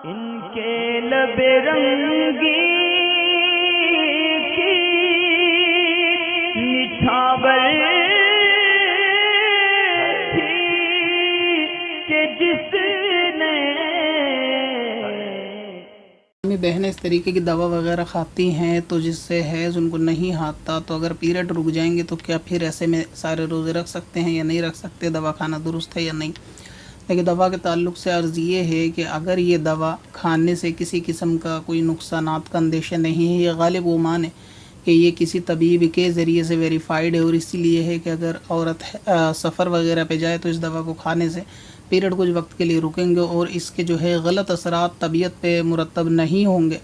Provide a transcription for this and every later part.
इनके लबे रंगी की निछावर थी कि जिसने बहनें इस तरीके की दवा वगैरह खाती हैं तो जिससे हैज़ उनको नहीं आता, तो अगर पीरियड रुक जाएंगे तो क्या फिर ऐसे में सारे रोज़े रख सकते हैं या नहीं रख सकते, दवा खाना दुरुस्त है या नहीं। लेकिन दवा के ताल्लुक़ से अर्ज़ ये है कि अगर ये दवा खाने से किसी किस्म का कोई नुकसानात का अंदेशा नहीं है, ये गालिब वो मान है कि ये किसी तबीब के ज़रिए से वेरीफाइड है, और इसीलिए है कि अगर औरत सफ़र वगैरह पे जाए तो इस दवा को खाने से पीरियड कुछ वक्त के लिए रुकेंगे और इसके जो है गलत असरात तबीयत पे मुरतब नहीं होंगे,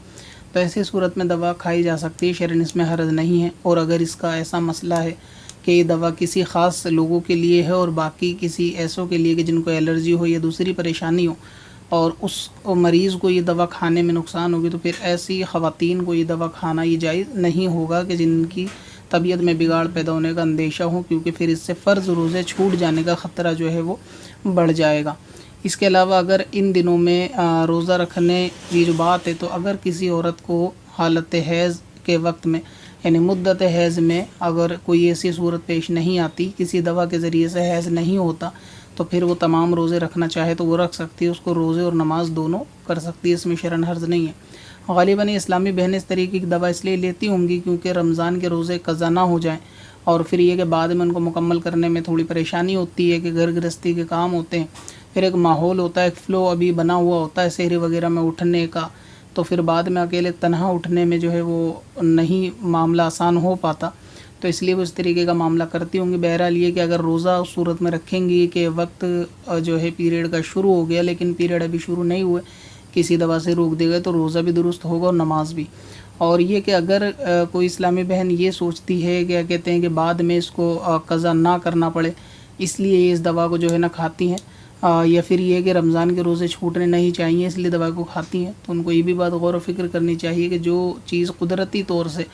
तो ऐसी सूरत में दवा खाई जा सकती है, शरन इसमें हर्ज नहीं है। और अगर इसका ऐसा मसला है कि ये दवा किसी ख़ास लोगों के लिए है और बाकी किसी ऐसों के लिए कि जिनको एलर्जी हो या दूसरी परेशानी हो और उस मरीज़ को ये दवा खाने में नुकसान होगी, तो फिर ऐसी ख़वातीन को ये दवा खाना ये जायज़ नहीं होगा कि जिनकी तबीयत में बिगाड़ पैदा होने का अंदेशा हो, क्योंकि फिर इससे फ़र्ज़ रोज़े छूट जाने का ख़तरा जो है वो बढ़ जाएगा। इसके अलावा अगर इन दिनों में रोज़ा रखने की जो बात है, तो अगर किसी औरत को हालत हैज़ के वक्त में यानी मुद्दत हैज़ में अगर कोई ऐसी सूरत पेश नहीं आती, किसी दवा के ज़रिए से हैज़ नहीं होता, तो फिर वो तमाम रोज़े रखना चाहे तो वो रख सकती है, उसको रोज़े और नमाज दोनों कर सकती है, इसमें शरन हर्ज नहीं है। ग़ालिबन इस्लामी बहनें इस तरीके की दवा इसलिए लेती होंगी क्योंकि रमज़ान के रोज़े क़ज़ा ना हो जाएँ और फिर ये कि बाद में उनको मुकम्मल करने में थोड़ी परेशानी होती है कि घर गृहस्थी के काम होते हैं, फिर एक माहौल होता है, एक फ़्लो अभी बना हुआ होता है सहरी वगैरह में उठने का, तो फिर बाद में अकेले तन्हा उठने में जो है वो नहीं मामला आसान हो पाता, तो इसलिए वो इस तरीके का मामला करती होंगी। बहरहाल ये कि अगर रोज़ा उस सूरत में रखेंगी कि वक्त जो है पीरियड का शुरू हो गया लेकिन पीरियड अभी शुरू नहीं हुए, किसी दवा से रोक देगा, तो रोज़ा भी दुरुस्त होगा और नमाज भी। और ये कि अगर कोई इस्लामी बहन ये सोचती है क्या कहते हैं कि बाद में इसको क़ज़ा ना करना पड़े, इसलिए ये इस दवा को जो है ना खाती हैं, या फिर ये कि रमज़ान के रोज़े छूटने नहीं चाहिए इसलिए दवा को खाती हैं, तो उनको ये भी बात गौर व फिक्र करनी चाहिए कि जो चीज़ कुदरती तौर से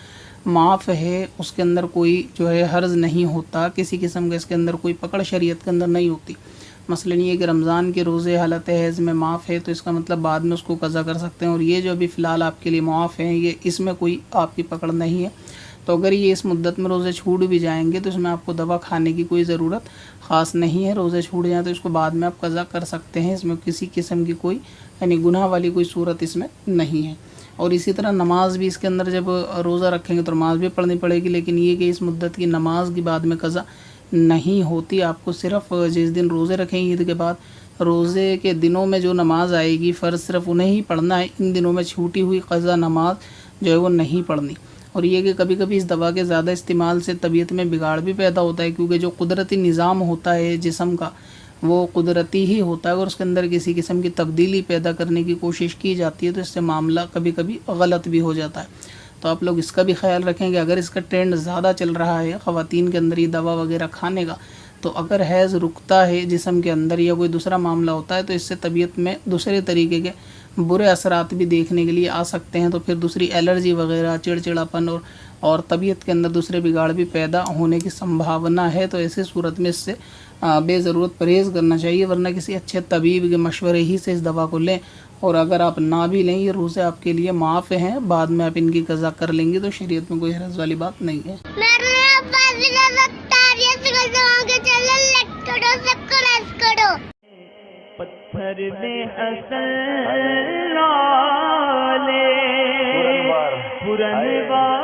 माफ़ है उसके अंदर कोई जो है हर्ज नहीं होता, किसी किस्म का इसके अंदर कोई पकड़ शरीयत के अंदर नहीं होती। मसलन ये कि रमज़ान के रोज़े हालत हैज़ में माफ़ है तो इसका मतलब बाद में उसको क़ज़ा कर सकते हैं, और ये जो अभी फ़िलहाल आपके लिए मुआफ़ हैं ये इसमें कोई आपकी पकड़ नहीं है। तो अगर ये इस मुद्दत में रोज़े छूट भी जाएंगे तो इसमें आपको दवा खाने की कोई ज़रूरत ख़ास नहीं है, रोज़े छूट जाएँ तो इसको बाद में आप क़ज़ा कर सकते हैं, इसमें किसी किस्म की कोई यानी गुनाह वाली कोई सूरत इसमें नहीं है। और इसी तरह नमाज भी इसके अंदर जब रोज़ा रखेंगे तो नमाज भी पढ़नी पड़ेगी, लेकिन ये कि इस मुद्दत की नमाज की बाद में क़ज़ा नहीं होती, आपको सिर्फ़ जिस दिन रोज़े रखेंगे ईद के बाद रोज़े के दिनों में जो नमाज आएगी फ़र्ज़ सिर्फ़ उन्हें ही पढ़ना है, इन दिनों में छूटी हुई क़ज़ा नमाज जो है वो नहीं पढ़नी। और ये कि कभी कभी इस दवा के ज़्यादा इस्तेमाल से तबीयत में बिगाड़ भी पैदा होता है, क्योंकि जो कुदरती निज़ाम होता है जिस्म का वो कुदरती ही होता है और उसके अंदर किसी किस्म की तब्दीली पैदा करने की कोशिश की जाती है, तो इससे मामला कभी कभी गलत भी हो जाता है। तो आप लोग इसका भी ख्याल रखें कि अगर इसका ट्रेंड ज़्यादा चल रहा है ख़वातीन के अंदर ये दवा वगैरह खाने का, तो अगर हैज़ रुकता है जिस्म के अंदर या कोई दूसरा मामला होता है तो इससे तबीयत में दूसरे तरीके के बुरे असरात भी देखने के लिए आ सकते हैं, तो फिर दूसरी एलर्जी वगैरह, चिड़चिड़ापन और तबीयत के अंदर दूसरे बिगाड़ भी पैदा होने की संभावना है। तो ऐसी सूरत में इससे बेज़रूरत परहेज़ करना चाहिए, वरना किसी अच्छे तबीब के मशवरे ही से इस दवा को लें, और अगर आप ना भी लें ये रोज़े आपके लिए माफ़ हैं, बाद में आप इनकी क़ज़ा कर लेंगे तो शरीयत में कोई हरज वाली बात नहीं है। पत्थर में असल लाले पुरनवार